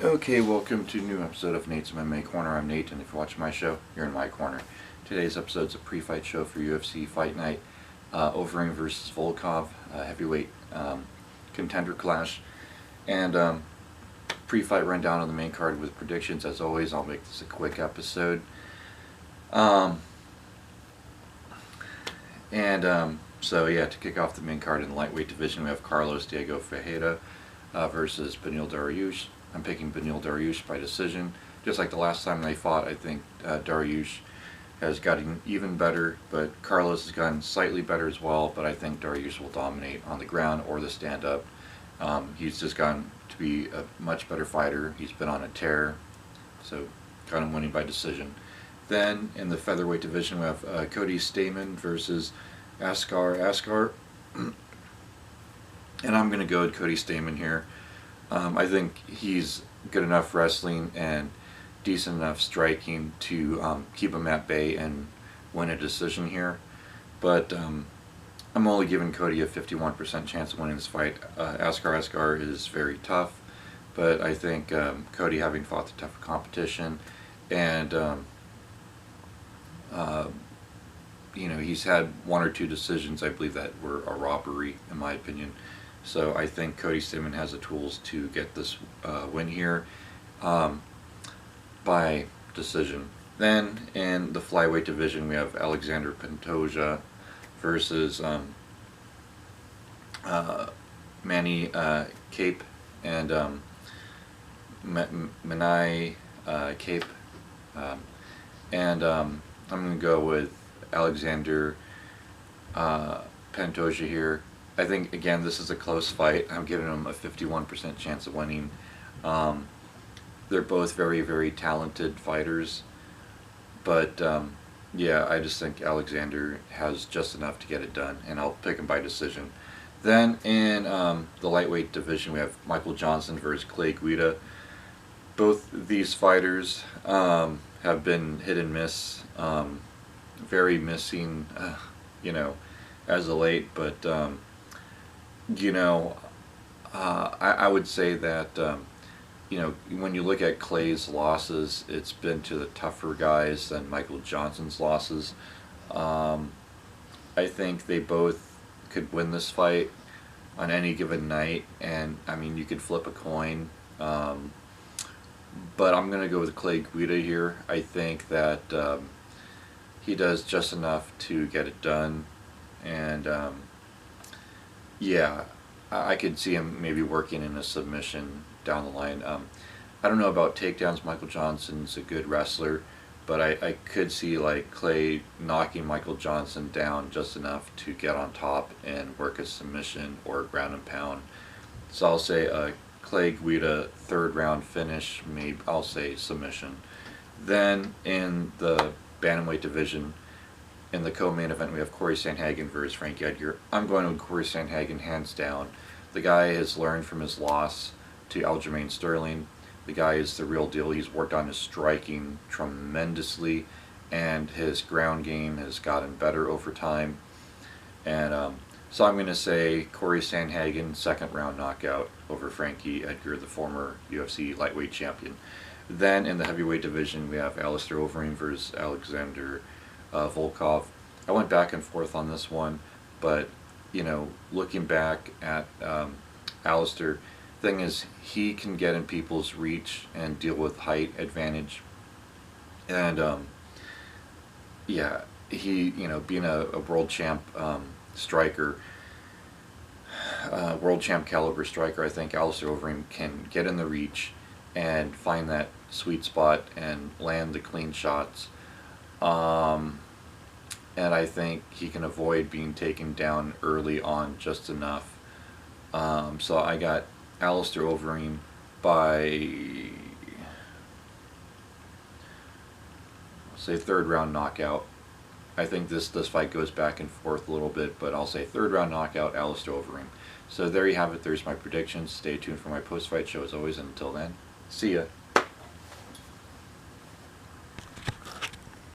Okay, welcome to a new episode of Nate's MMA Corner. I'm Nate, and if you're watching my show, you're in my corner. Today's episode's a pre-fight show for UFC Fight Night. Overeem versus Volkov, heavyweight contender clash. And pre-fight rundown on the main card with predictions. As always, I'll make this a quick episode. So yeah, to kick off the main card in the lightweight division, we have Carlos Diego Ferreira versus Beneil Dariush. I'm picking Beneil Dariush by decision. Just like the last time they fought, I think Dariush has gotten even better, but Carlos has gotten slightly better as well, but I think Dariush will dominate on the ground or the stand-up. He's just gotten to be a much better fighter. He's been on a tear, so got him winning by decision. Then in the featherweight division, we have Cody Stamann versus Askar. And I'm going to go with Cody Stamann here. I think he's good enough wrestling and decent enough striking to keep him at bay and win a decision here. But I'm only giving Cody a 51% chance of winning this fight. Askar is very tough, but I think Cody, having fought the tougher competition, and he's had one or two decisions, I believe, that were a robbery, in my opinion. So I think Cody Stamann has the tools to get this win here by decision. Then in the flyweight division, we have Alexander Pantoja versus Manny Cape and Manai Cape. I'm going to go with Alexander Pantoja here. I think, again, this is a close fight. I'm giving him a 51% chance of winning. They're both very, very talented fighters. But, yeah, I just think Alexander has just enough to get it done, and I'll pick him by decision. Then in the lightweight division, we have Michael Johnson versus Clay Guida. Both these fighters have been hit and miss, very missing, as of late, but I would say that when you look at Clay's losses, it's been to the tougher guys than Michael Johnson's losses. I think they both could win this fight on any given night, and I mean, you could flip a coin, but I'm going to go with Clay Guida here. I think that he does just enough to get it done, and yeah, I could see him maybe working in a submission down the line. I don't know about takedowns. Michael Johnson's a good wrestler, but I could see like Clay knocking Michael Johnson down just enough to get on top and work a submission or a ground and pound. So I'll say Clay Guida third round finish, maybe I'll say submission. Then in the bantamweight division, in the co-main event, we have Corey Sandhagen versus Frankie Edgar. I'm going with Corey Sandhagen hands down. The guy has learned from his loss to Aljamain Sterling. The guy is the real deal. He's worked on his striking tremendously, and his ground game has gotten better over time. And so I'm going to say Corey Sandhagen second round knockout over Frankie Edgar, the former UFC lightweight champion. Then in the heavyweight division, we have Alistair Overeem versus Alexander Volkov. I went back and forth on this one, but looking back at Alistair, thing is, he can get in people's reach and deal with height advantage, and yeah, he being a world champ striker, world champ caliber striker, I think Alistair Overeem can get in the reach and find that sweet spot and land the clean shots. And I think he can avoid being taken down early on just enough. So I got Alistair Overeem by, say, third round knockout. I think this fight goes back and forth a little bit, but I'll say third round knockout, Alistair Overeem. So there you have it. There's my predictions. Stay tuned for my post-fight show as always, and until then, see ya.